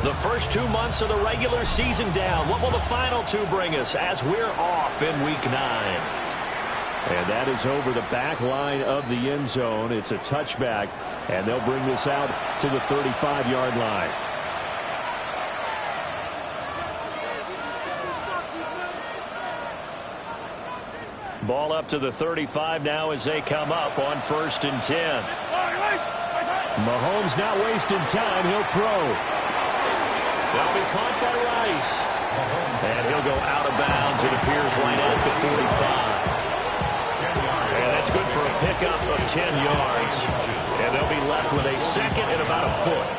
The first 2 months of the regular season down. What will the final two bring us as we're off in Week 9? And that is over the back line of the end zone. It's a touchback, and they'll bring this out to the 35-yard line. Ball up to the 35 now as they come up on 1st and 10. Mahomes not wasting time. He'll throw. That'll be caught by Rice. And he'll go out of bounds. It appears right at the 45. And that's good for a pickup of 10 yards. And they'll be left with a second and about a foot.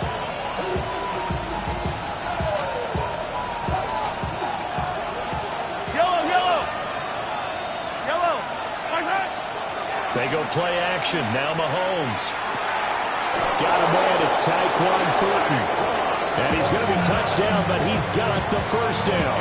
They go play action. Now Mahomes. Got a man. It's Tyquan Thornton. And he's going to be touched down, but he's got the first down.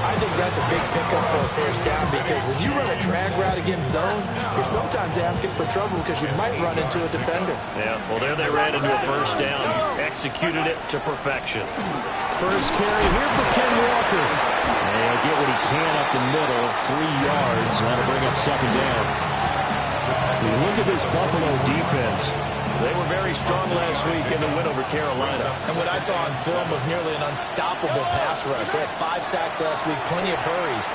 I think that's a big pickup for a first down because when you run a drag route against zone, you're sometimes asking for trouble because you might run into a defender. Yeah, well, there they ran into a first down. Executed it to perfection. First carry here for Ken Walker. And he'll get what he can up the middle, 3 yards. That'll bring up second down. Look at this Buffalo defense. They were very strong last week in the win over Carolina. And what I saw on film was nearly an unstoppable pass rush. They had 5 sacks last week, plenty of hurries.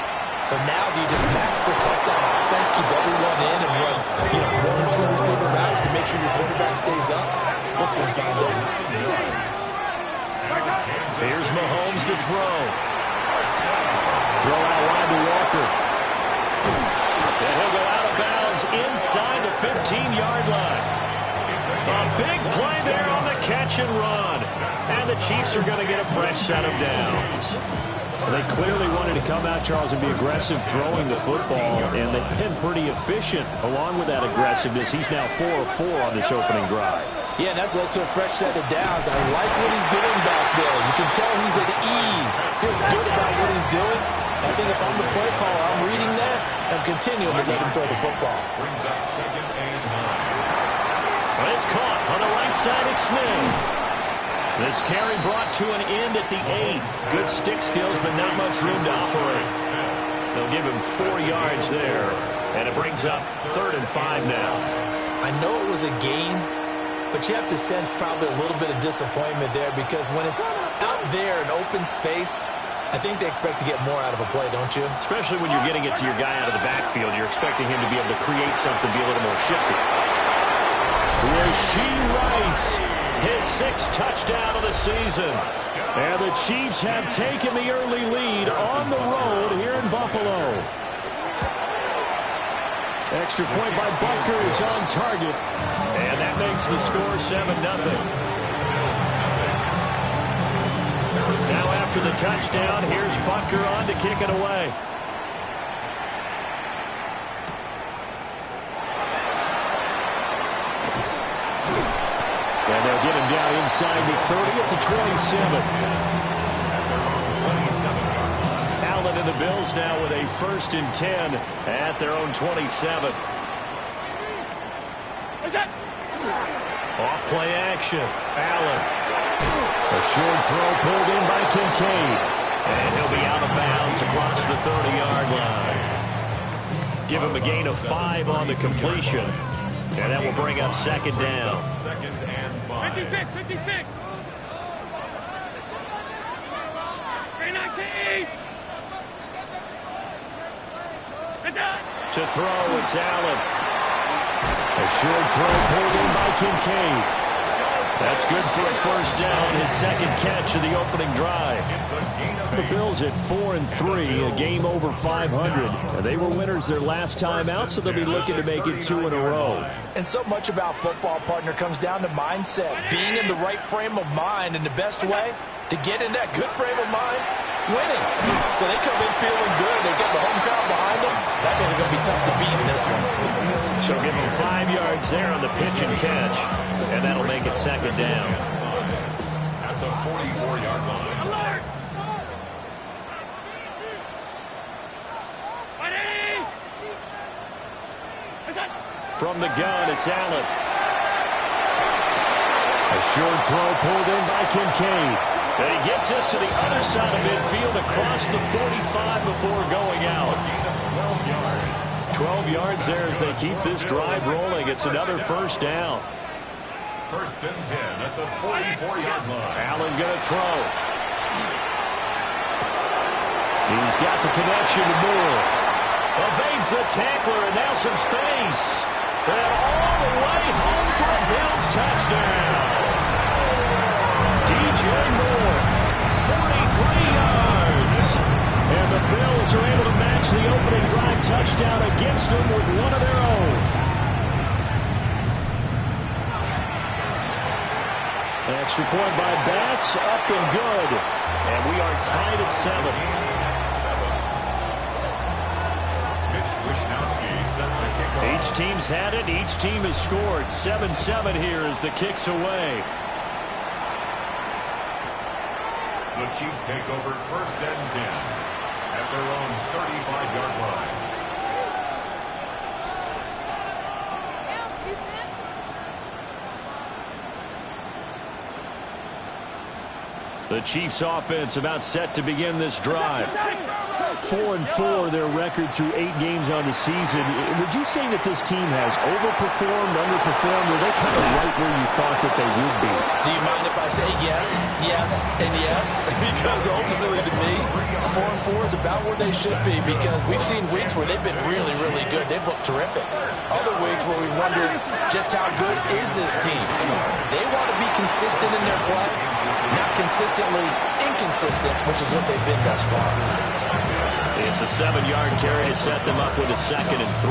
So now do you just max protect on offense, keep everyone in, and run 1 or 2 receiver routes to make sure your quarterback stays up? We'll soon find out. Here's Mahomes to throw. Throw out wide to Walker. And he'll go out of bounds inside the 15-yard line. A big play there on the catch and run. And the Chiefs are going to get a fresh set of downs. They clearly wanted to come out, Charles, and be aggressive throwing the football, and they've been pretty efficient along with that aggressiveness. He's now 4 of 4 on this opening drive. Yeah, and that's led to a fresh set of downs. I like what he's doing back there. You can tell he's at ease. Feels good about what he's doing. I think if I'm the play caller, I'm reading that and continuing to let him throw the football. Brings up 2nd and 9. It's caught on the right side. It's Smith. This carry brought to an end at the 8. Good stick skills, but not much room to operate. They'll give him 4 yards there, and it brings up 3rd and 5 now. I know it was a gain, but you have to sense probably a little bit of disappointment there because when it's out there in open space, I think they expect to get more out of a play, don't you? Especially when you're getting it to your guy out of the backfield. You're expecting him to be able to create something, be a little more shifty. Rashee Rice, his 6th touchdown of the season. And the Chiefs have taken the early lead on the road here in Buffalo. Extra point by Butker is on target. And that makes the score 7-0. Now after the touchdown, here's Butker on to kick it away. And they'll get him down inside the 30 at the 27. Allen and the Bills now with a 1st and 10 at their own 27. Off play action. Allen. A short throw pulled in by Kincaid. And he'll be out of bounds across the 30-yard line. Give him a gain of 5 on the completion. And that will bring up 2nd down. 2nd and 5. 56, 56. 319. To throw, it's Allen. A short throw pulled in by Kincaid. That's good for a 1st down, his 2nd catch of the opening drive. The Bills at 4 and 3, a game over 500. They were winners their last time out, so they'll be looking to make it 2 in a row. And so much about football, partner, comes down to mindset. Being in the right frame of mind, and the best way to get in that good frame of mind, winning. So they come in feeling good. They get the home crowd behind them. That means it's going to be tough to beat in this one. So give them 5 yards there on the pitch and catch, and that'll make it 2nd down. At the 44-yard line. Alert! From the gun, it's Allen. A short throw pulled in by Kincaid. And he gets us to the other side of midfield across the 45 before going out. 12 yards there as they keep this drive rolling. It's another first down. First and 10 at the 44-yard line. Allen going to throw. He's got the connection to Moore. Evades the tackler and now some space. And all the way home for a Bills touchdown. DJ Moore, 43 yards. And the Bills are able to match the opening drive touchdown against them with one of their own. Extra point by Bass, up and good. And we are tied at 7. Each team's had it. Each team has scored. 7-7 here as the kick's away. The Chiefs take over first and 10 at their own 35-yard line. The Chiefs offense about set to begin this drive. 4-4 their record through 8 games on the season. Would you say that this team has overperformed, underperformed, or are they kind of right where you thought that they would be? Do you mind if I say yes, yes, and yes? Because ultimately to me, 4-4 is about where they should be because we've seen weeks where they've been really, really good. They've looked terrific. Other weeks where we wondered just how good is this team? They want to be consistent in their play, not consistently inconsistent, which is what they've been thus far. It's a 7-yard carry to set them up with a 2nd and 3.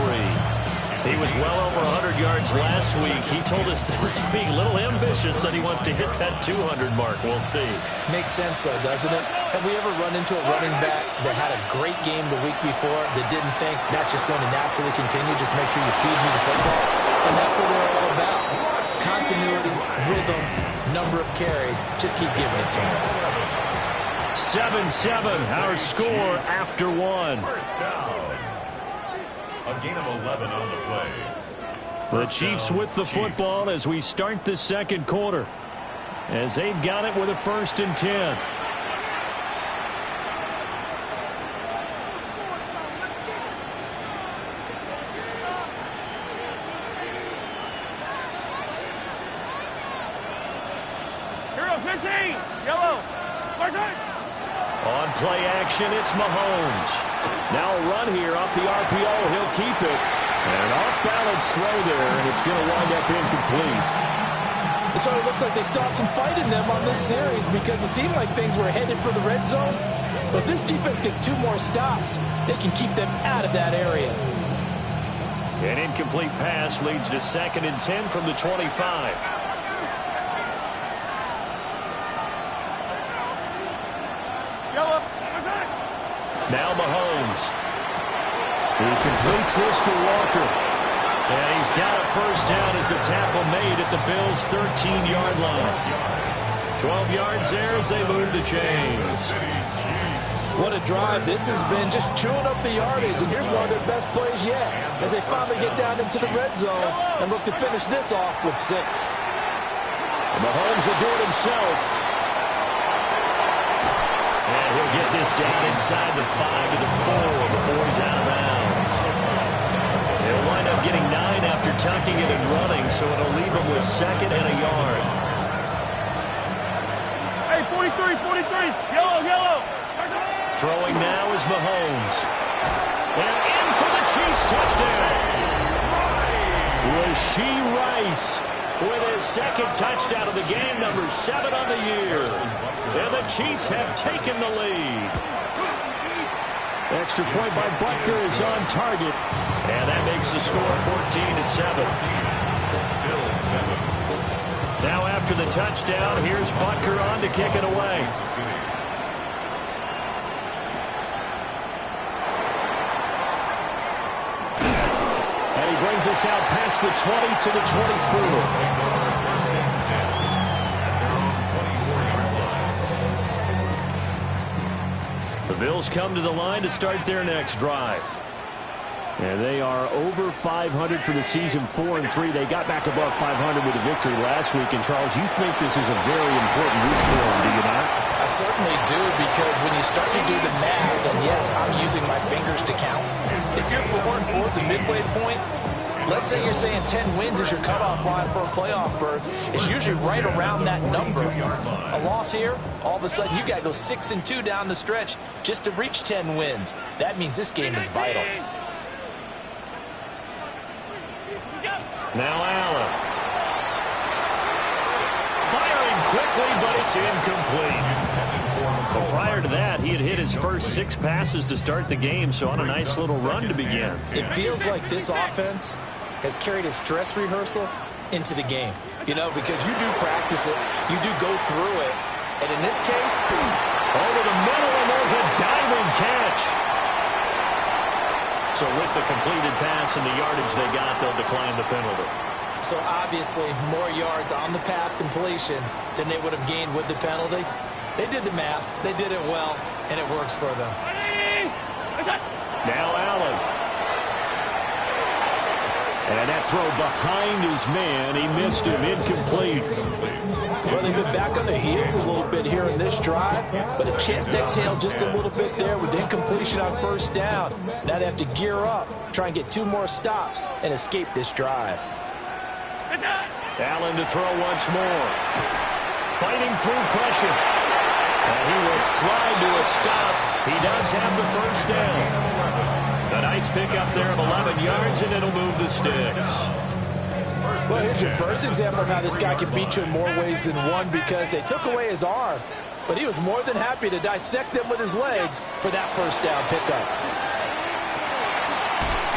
He was well over 100 yards last week. He told us this week, a little ambitious, that he wants to hit that 200 mark. We'll see. Makes sense, though, doesn't it? Have we ever run into a running back that had a great game the week before that didn't think that's just going to naturally continue? Just make sure you feed me the football. And that's what they're all about. Continuity, rhythm, number of carries. Just keep giving it to him. 7-7, our score after 1. First down. A gain of 11 on the play. The Chiefs with the football as we start the second quarter. As they've got it with a 1st and 10. On play action, it's Mahomes. Now a run here off the RPO. He'll keep it. And an off-balance throw there, and it's going to wind up incomplete. It sort of looks like they stopped some fight in them on this series because it seemed like things were headed for the red zone. But if this defense gets 2 more stops, they can keep them out of that area. An incomplete pass leads to 2nd and 10 from the 25. Now Mahomes. He completes this to Walker. And he's got a first down as a tackle made at the Bills' 13-yard line. 12 yards there as they move the chains. What a drive. This has been just chewing up the yardage. And here's one of their best plays yet as they finally get down into the red zone and look to finish this off with 6. Mahomes will do it himself. And he'll get this down inside the 5 to the 4 before he's out of bounds. They'll wind up getting 9 after tucking it and running, so it'll leave him with 2nd and a yard. Hey, 43, yellow. Throwing now is Mahomes. And in for the Chiefs touchdown. Rashee Rice with his 2nd touchdown of the game, number 7 on the year. And the Chiefs have taken the lead. Extra point by Butker is on target. And that makes the score 14-7. Now after the touchdown, here's Butker on to kick it away. And he brings us out past the 20 to the 24. The Bills come to the line to start their next drive. And they are over 500 for the season, 4-3. They got back above 500 with a victory last week. And, Charles, you think this is a very important week for them, do you not? I certainly do, because when you start to do the math, and yes, I'm using my fingers to count. If you're 4-4 at the midway point, let's say you're saying 10 wins is your cutoff line for a playoff berth. It's usually right around that number. A loss here, all of a sudden you got to go 6-2 down the stretch just to reach 10 wins. That means this game is vital. Now Allen. Firing quickly, but it's incomplete. Well, prior to that, he had hit his first 6 passes to start the game, so on a nice little run to begin. It feels like this offense has carried its dress rehearsal into the game. You know, because you do practice it, you do go through it, and in this case, over the middle, and there's a diving catch. So with the completed pass and the yardage they got, they'll decline the penalty. So obviously, more yards on the pass completion than they would have gained with the penalty. They did the math, they did it well, and it works for them. Now Allen. And that throw behind his man, he missed him, incomplete. Well, they've been back on their heels a little bit here in this drive, but a chance to exhale just a little bit there with incompletion on first down. Now they have to gear up, try and get 2 more stops, and escape this drive. Allen to throw once more. Fighting through pressure. And he will slide to a stop. He does have the first down. A nice pickup there of 11 yards, and it'll move the sticks. Well, here's your first example of how this guy can beat you in more ways than one, because they took away his arm, but he was more than happy to dissect them with his legs for that first down pickup.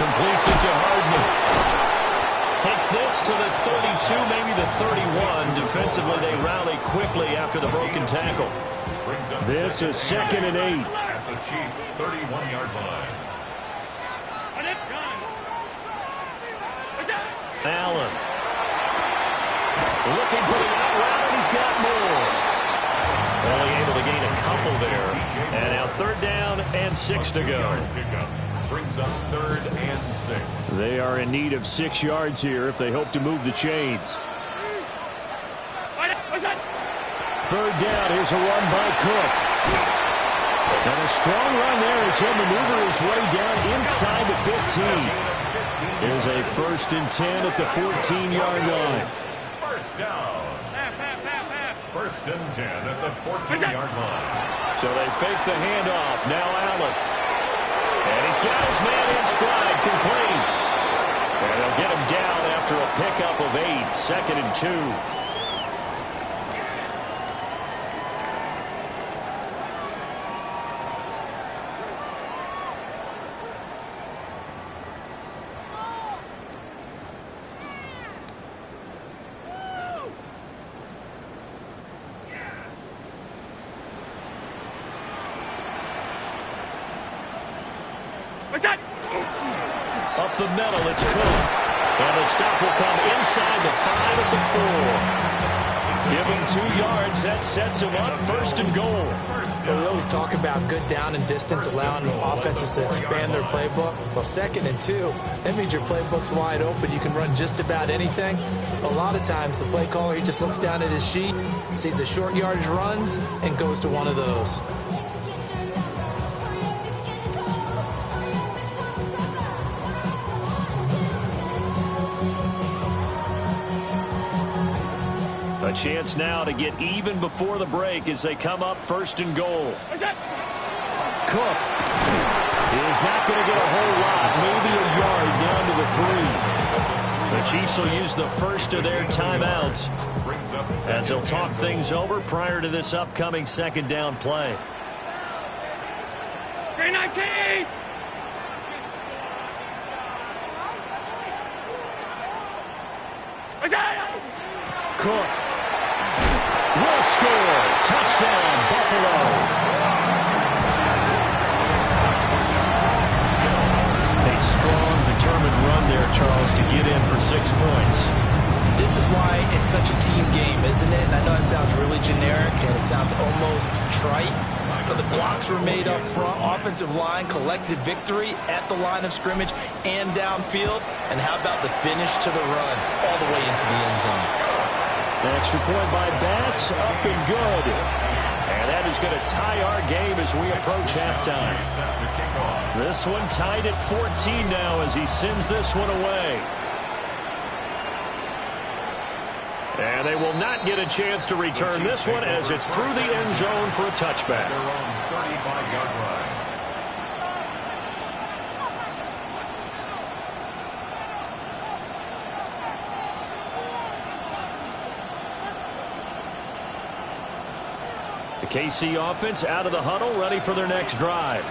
Completes it to Hardman. Takes this to the 32, maybe the 31. Defensively, they rally quickly after the broken tackle. This is 2nd and 8. At the Chiefs' 31-yard line. Allen. Looking for the out route, and he's got more. Only able to gain a couple there. And now 3rd down and 6 to go. Pickup brings up 3rd and 6. They are in need of 6 yards here if they hope to move the chains. 3rd down, here's a run by Cook. And a strong run there as he'll maneuver his way down inside the 15. Here's a 1st and 10 at the 14-yard line. First down. 1st and 10 at the 14-yard line. So they fake the handoff. Now Allen. And he's got his man in stride, complete. And they'll get him down after a pickup of 8. 2nd and 2. Up the middle, it's Cook. And the stop will come inside the 5 at the 4. Give him 2 yards. That sets him up 1st and goal. Well, we always talk about good down and distance, allowing offenses to expand their playbook. Well, 2nd and 2, that means your playbook's wide open. You can run just about anything. A lot of times, the play caller, he just looks down at his sheet, sees the short yardage runs, and goes to one of those. A chance now to get even before the break as they come up 1st and goal. Cook is not going to get a whole lot, maybe a yard down to the 3. The Chiefs will use the first of their timeouts as they'll talk things over prior to this upcoming 2nd down play. 319! Cook will score. Touchdown, Buffalo. A strong, determined run there, Charles, to get in for 6 points. This is why it's such a team game, isn't it? And I know it sounds really generic and it sounds almost trite, of the blocks were made up front. Offensive line collected victory at the line of scrimmage and downfield. And how about the finish to the run all the way into the end zone? An extra point by Bass, up and good. And that is going to tie our game as we approach halftime. This one tied at 14 now as he sends this one away. And they will not get a chance to return this one as it's through the end zone for a touchback. Their own 35-yard line. The KC offense out of the huddle, ready for their next drive.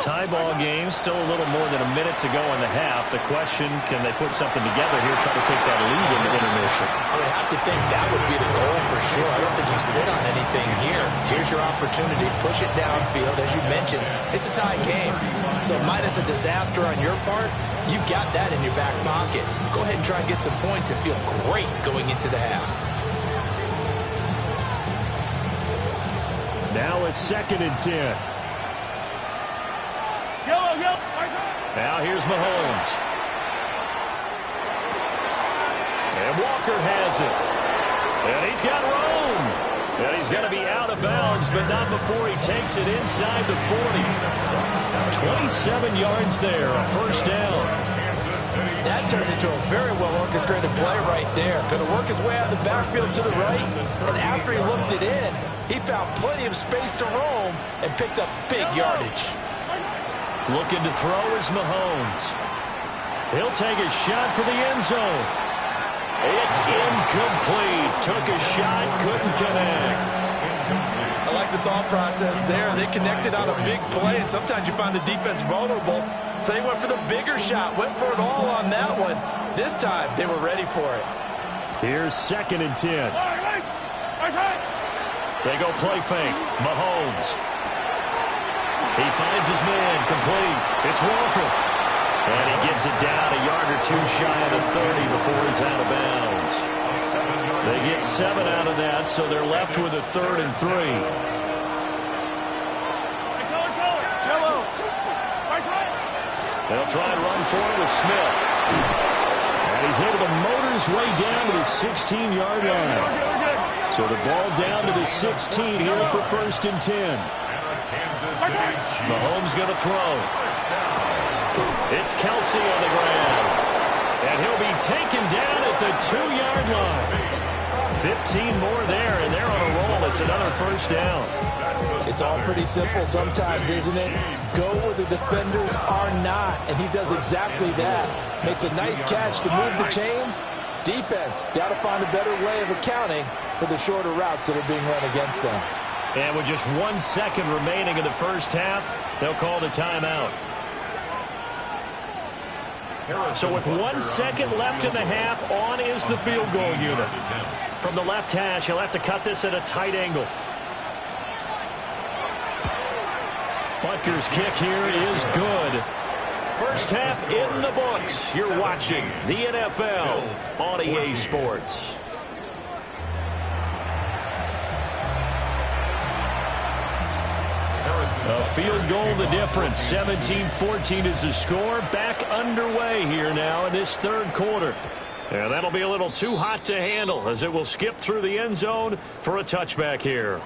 Tie ball game, still a little more than a minute to go in the half. The question, can they put something together here, try to take that lead into intermission? I would have to think that would be the goal for sure. I don't think you sit on anything here. Here's your opportunity. Push it downfield. As you mentioned, it's a tie game. So minus a disaster on your part, you've got that in your back pocket. Go ahead and try and get some points and feel great going into the half. Now a 2nd and 10. Now here's Mahomes. And Walker has it. And he's got room. And he's going to be out of bounds, but not before he takes it inside the 40. 27 yards there, a first down. That turned into a very well-orchestrated play right there. Going to work his way out of the backfield to the right. And after he looked it in, he found plenty of space to roam and picked up big yardage. Looking to throw is Mahomes. He'll take a shot for the end zone. It's incomplete. Took a shot, couldn't connect. I like the thought process there. They connected on a big play, and sometimes you find the defense vulnerable. So they went for the bigger shot, went for it all on that one. This time, they were ready for it. Here's 2nd and 10. They go play fake. Mahomes. He finds his man, complete. It's Walker. And he gets it down a yard or two shy of the 30 before he's out of bounds. They get 7 out of that, so they're left with a 3rd and 3. They'll try and run for it with Smith. And he's able to motor his way down to the 16-yard line. So the ball down to the 16 here for 1st and 10. Mahomes going to throw. It's Kelsey on the ground. And he'll be taken down at the 2-yard line. 15 more there, and they're on a roll. It's another first down. It's all pretty simple sometimes, isn't it? Go where the defenders are not, and he does exactly that. Makes a nice catch to move the chains. Defense, got to find a better way of accounting for the shorter routes that are being run against them. And with just 1 second remaining in the first half, they'll call the timeout. So with 1 second left in the half, on is the field goal unit. From the left hash, he'll have to cut this at a tight angle. Butker's kick here is good. First half in the books. You're watching the NFL on EA Sports. A field goal the difference. 17-14 is the score. Back underway here now in this 3rd quarter. And that'll be a little too hot to handle as it will skip through the end zone for a touchback here.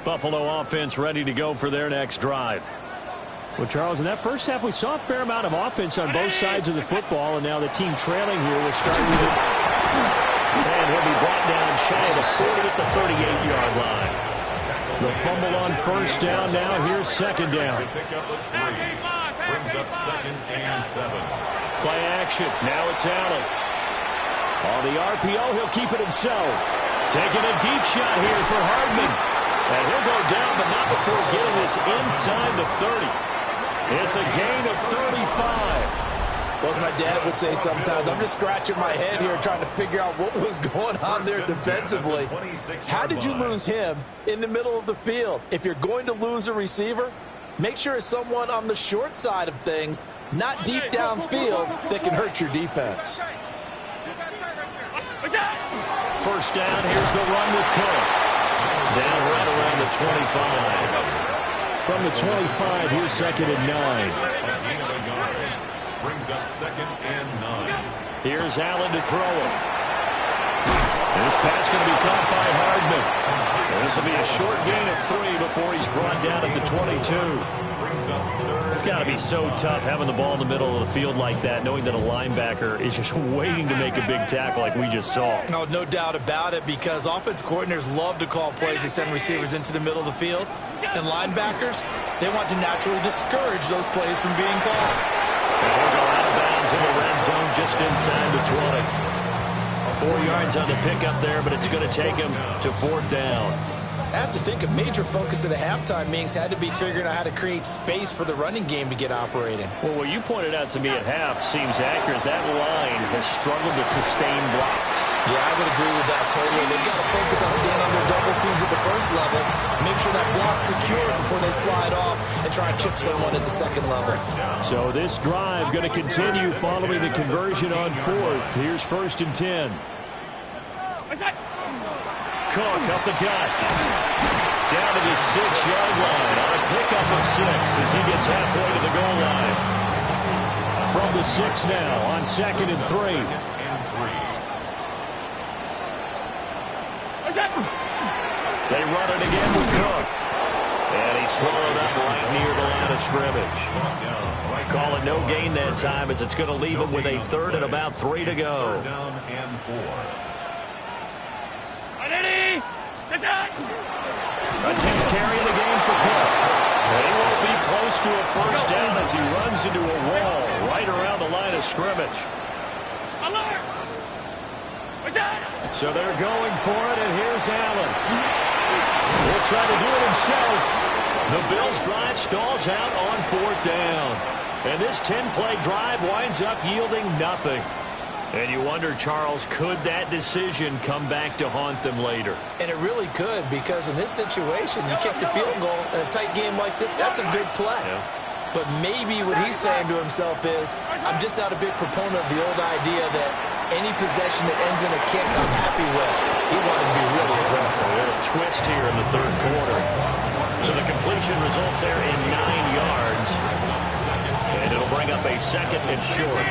Buffalo offense ready to go for their next drive. Well, Charles, in that first half, we saw a fair amount of offense on both sides of the football, and now the team trailing here will start with it. And he'll be brought down shy of the 40 at the 38-yard line. The fumble on first down now. Here's 2nd down. Brings up 2nd and 7. Play action. Now it's Allen. On the RPO, he'll keep it himself. Taking a deep shot here for Hardman. And he'll go down, but not before getting this inside the 30. It's a gain of 35. Well, as my dad would say sometimes, I'm just scratching my head here trying to figure out what was going on there defensively. How did you lose him in the middle of the field? If you're going to lose a receiver, make sure it's someone on the short side of things, not deep downfield, that can hurt your defense. first down. Here's the run with Cook. Down right around the 25. From the 25, here's 2nd and 9. Brings up 2nd and 9. Here's Allen to throw it. This pass going to be caught by Hardman. And this will be a short gain of 3 before he's brought down at the 22. It's got to be so tough having the ball in the middle of the field like that, knowing that a linebacker is just waiting to make a big tackle like we just saw. No, no doubt about it, because offense coordinators love to call plays to send receivers into the middle of the field. And linebackers, they want to naturally discourage those plays from being called. And he'll go out of bounds in the red zone just inside the 20. 4 yards on the pickup there, but it's going to take him to 4th down. I have to think a major focus of the halftime meetings had to be figuring out how to create space for the running game to get operating. Well, what you pointed out to me at half seems accurate. That line has struggled to sustain blocks. Yeah, I would agree with that totally. They've got to focus on staying on their double teams at the first level, make sure that block's secure before they slide off and try and chip someone at the second level. So this drive going to continue following the conversion on 4th. Here's 1st and 10. Cook up the gut. Down to the 6-yard line on a pickup of 6 as he gets halfway to the goal line. From the 6 now on 2nd and 3. They run it again with Cook. And he's swallowed up right near the line of scrimmage. Call it no gain that time as it's going to leave him with a 3rd and about 3 to go. Down and 4. A 10th carry of the game for Cook. And he won't be close to a first down as he runs into a wall right around the line of scrimmage. So they're going for it, and here's Allen. He'll try to do it himself. The Bills' drive stalls out on 4th down. And this 10-play drive winds up yielding nothing. And you wonder, Charles, could that decision come back to haunt them later? And it really could, because in this situation, you kick the field goal in a tight game like this, that's a good play. Yeah. But maybe what he's saying to himself is, I'm just not a big proponent of the old idea that any possession that ends in a kick I'm happy with. He wanted to be really aggressive. A little twist here in the 3rd quarter. So the completion results there in 9 yards. And it'll bring up a 2nd and short.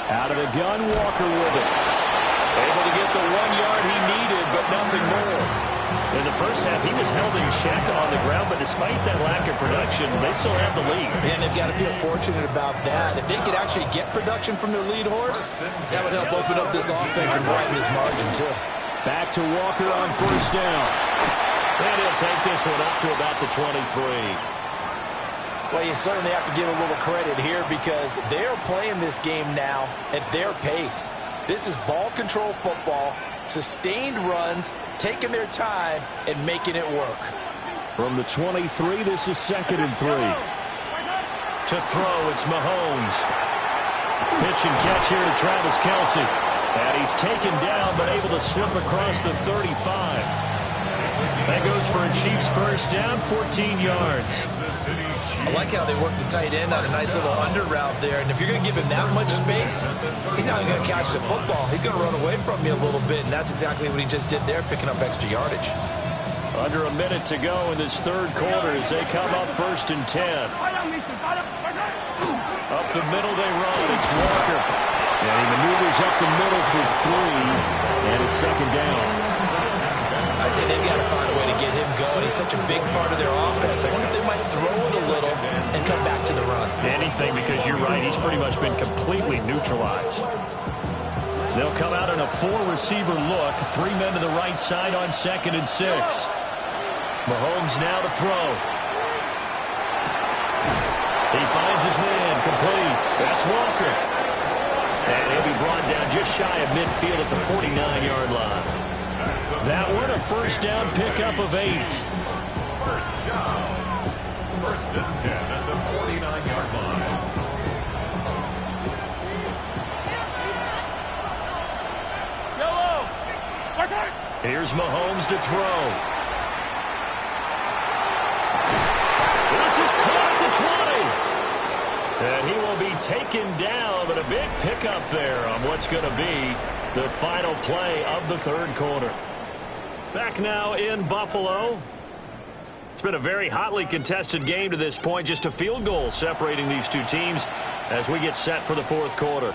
Out of the gun, Walker with it. Able to get the 1 yard he needed, but nothing more. In the first half, he was held in check on the ground, but despite that lack of production, they still have the lead. And they've got to feel fortunate about that. If they could actually get production from their lead horse, that would help open up this offense and widen this margin, too. Back to Walker on 1st down. And he'll take this one up to about the 23. Well, you certainly have to give a little credit here because they're playing this game now at their pace. This is ball control football, sustained runs, taking their time, and making it work. From the 23, this is 2nd and 3. To throw, it's Mahomes. Pitch and catch here to Travis Kelce. And he's taken down, but able to slip across the 35. That goes for a Chiefs first down, 14 yards. I like how they work the tight end on a nice little under route there. And if you're going to give him that much space, he's not even going to catch the football. He's going to run away from you a little bit, and that's exactly what he just did there, picking up extra yardage. Under a minute to go in this 3rd quarter as they come up 1st and 10. Up the middle they run. It's Walker. And he maneuvers up the middle for 3, and it's 2nd down. I'd say they've got to find a way to get him going. He's such a big part of their offense. I wonder if they might throw it a little and come back to the run. Anything, because you're right. He's pretty much been completely neutralized. They'll come out in a 4-receiver look. 3 men to the right side on 2nd and 6. Mahomes now to throw. He finds his man. Complete. That's Walker. And he'll be brought down just shy of midfield at the 49-yard line. That one, a first down pickup of 8. First down. 1st and 10 at the 49-yard line. Here's Mahomes to throw. This is caught at the 20. And he will be taken down, but a big pickup there on what's going to be the final play of the third quarter. Back now in Buffalo. It's been a very hotly contested game to this point. Just a field goal separating these two teams as we get set for the fourth quarter.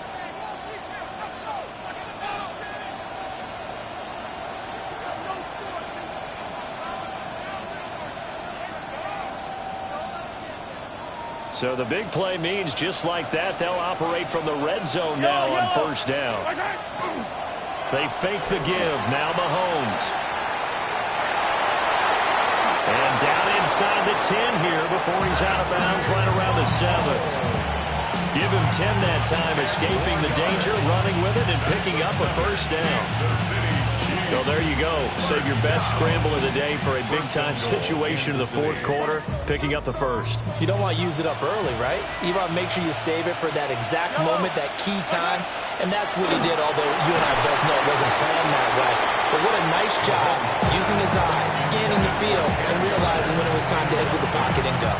So the big play means just like that, they'll operate from the red zone now on first down. They fake the give. Now Mahomes. And down inside the 10 here before he's out of bounds right around the 7. Give him 10 that time, escaping the danger, running with it, and picking up a first down. So there you go. Save your best scramble of the day for a big-time situation in the fourth quarter, picking up the first. You don't want to use it up early, right? You want to make sure you save it for that exact moment, that key time, and that's what he did, although you and I both know it wasn't planned that way. But what a nice job using his eyes, scanning the field, and realizing when it was time to exit the pocket and go.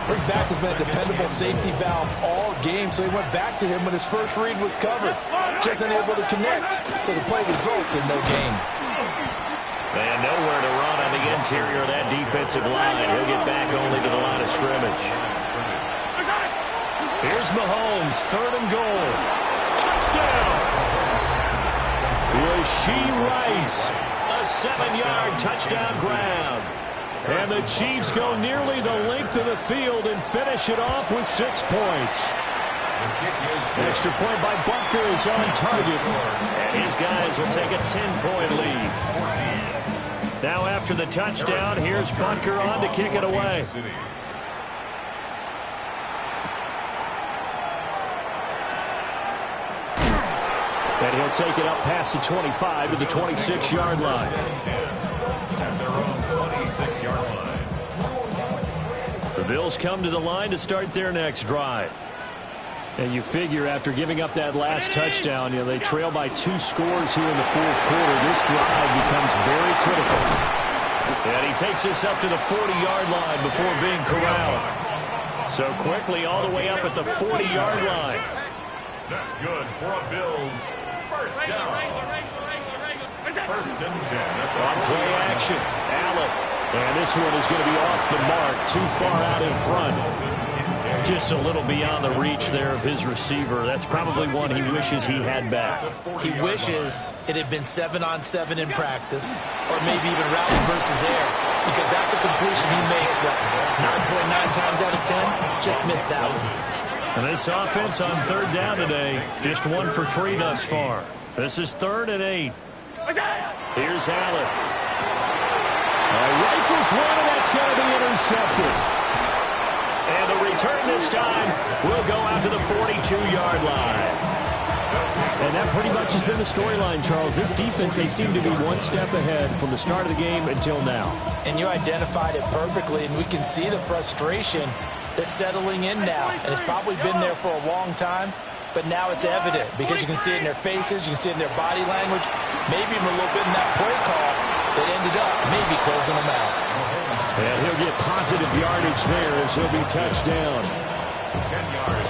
His back has been a dependable safety valve all game, so he went back to him when his first read was covered. Just unable to connect, so the play results in no gain. And nowhere to run on the interior of that defensive line. He'll get back only to the line of scrimmage. Here's Mahomes, third and goal. Touchdown! Rashee Rice, a 7-yard touchdown grab. And the Chiefs go nearly the length of the field and finish it off with 6 points. Extra point by Bunker is on target. And his guys will take a 10-point lead. Now after the touchdown, here's Bunker on to kick it away. And he'll take it up past the 25 to the 26-yard line. At their own 26-yard line. The Bills come to the line to start their next drive. And you figure after giving up that last touchdown, they trail by 2 scores here in the fourth quarter. This drive becomes very critical. And he takes this up to the 40-yard line before being corralled. So quickly all the way up at the 40-yard line. That's good for a Bills first down. First and 10. On play action, Allen. And this one is going to be off the mark, too far out in front. Just a little beyond the reach there of his receiver. That's probably one he wishes he had back. He wishes it had been 7-on-7 in practice, or maybe even routes versus air, because that's a completion he makes, but 9.9 times out of 10, just missed that one. And this offense on third down today, just 1 for 3 thus far. This is 3rd and 8. Here's Allen. Rifles one, and that's going to be intercepted. And the return this time will go out to the 42-yard line. And that pretty much has been the storyline, Charles. This defense, they seem to be one step ahead from the start of the game until now. And you identified it perfectly, and we can see the frustration that's settling in now. And it's probably been there for a long time, but now it's evident because you can see it in their faces, you can see it in their body language, maybe even a little bit in that play call that ended up maybe closing them out. And he'll get positive yardage there as he'll be touched down.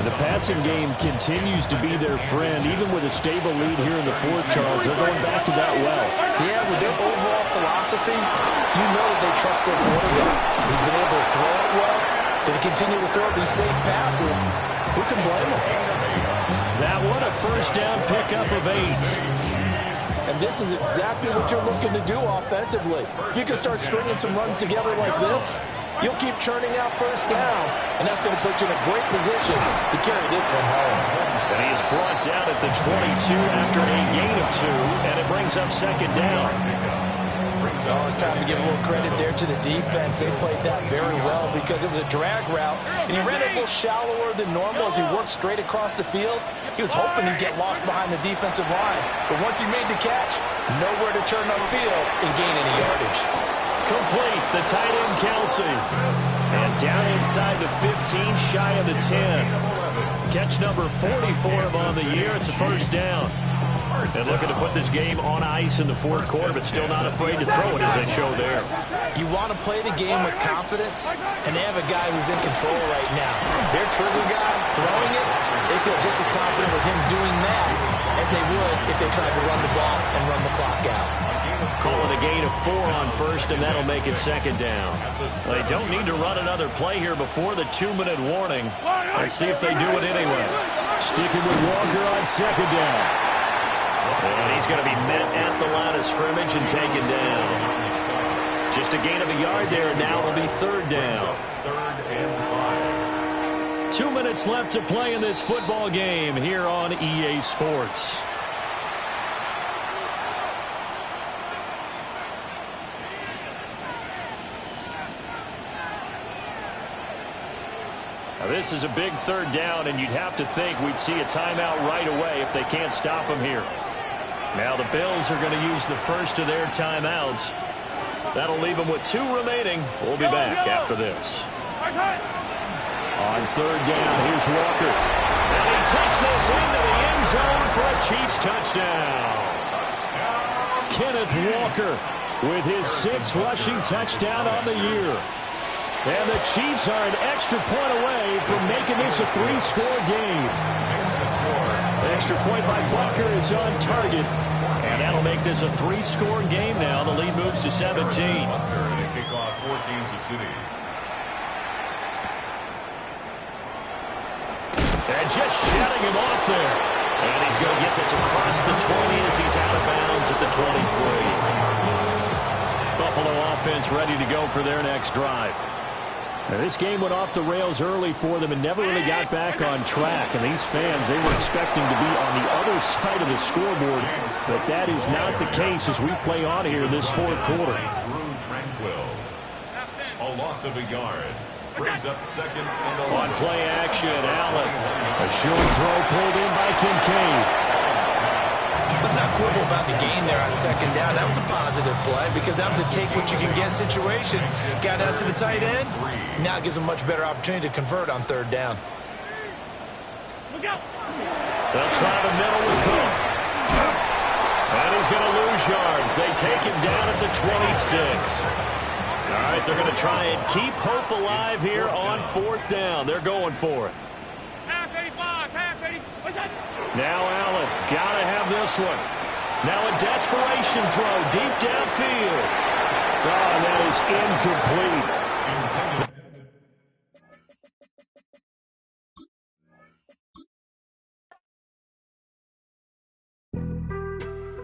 The passing game continues to be their friend, even with a stable lead here in the fourth, Charles. They're going back to that well. Yeah, with their overall philosophy, you know that they trust their quarterback. He's been able to throw it well. They continue to throw these safe passes. Who can blame them? That one, a first down pickup of 8. And this is exactly what you're looking to do offensively. If you can start stringing some runs together like this, you'll keep churning out first downs, and that's going to put you in a great position to carry this one home. And he is brought down at the 22 after a gain of 2, and it brings up second down. Oh, it's time to give a little credit there to the defense. They played that very well because it was a drag route, and he ran it a little shallower than normal as he worked straight across the field. He was hoping he'd get lost behind the defensive line, but once he made the catch, nowhere to turn upfield and gain any yardage. Complete, the tight end Kelsey. And down inside the 15, shy of the 10. Catch number 40 for him on the year. It's a first down. And looking to put this game on ice in the fourth quarter, but still not afraid to throw it as they show there. You want to play the game with confidence, and they have a guy who's in control right now. Their trigger guy throwing it, they feel just as confident with him doing that as they would if they tried to run the ball and run the clock out. Calling a gain of 4 on first, and that'll make it second down. They don't need to run another play here before the 2-minute warning. Let's see if they do it anyway. Sticking with Walker on second down. And he's going to be met at the line of scrimmage and taken down. Just a gain of a yard there, and now it'll be third down. 2 minutes left to play in this football game here on EA Sports. Now this is a big third down, and you'd have to think we'd see a timeout right away if they can't stop them here. Now the Bills are going to use the first of their timeouts. That'll leave them with 2 remaining. We'll be back after this. On third down, here's Walker. And he takes this into the end zone for a Chiefs touchdown. Kenneth Walker with his 6th rushing touchdown on the year. And the Chiefs are an extra point away from making this a 3-score game. Extra point by Bucker is on target. And that'll make this a 3-score game now. The lead moves to 17. They kick off for Kansas City. And just shutting him off there. And he's going to get this across the 20 as he's out of bounds at the 23. Buffalo offense ready to go for their next drive. Now, this game went off the rails early for them and never really got back on track. And these fans, they were expecting to be on the other side of the scoreboard. But that is not the case as we play on here this fourth quarter. Drew Tranquill. A loss of a yard. Brings up second and 11. On play action, Allen. A short throw pulled in by Kincaid. Let's not quibble about the gain there on second down. That was a positive play because that was a take-what-you-can-get situation. Got out to the tight end. Now it gives them a much better opportunity to convert on third down. They'll try the middle with Cook. And he's going to lose yards. They take him down at the 26. All right, they're going to try and keep hope alive here on fourth down. They're going for it. Now Allen, got to have this one. Now a desperation throw deep downfield. Oh, that is incomplete.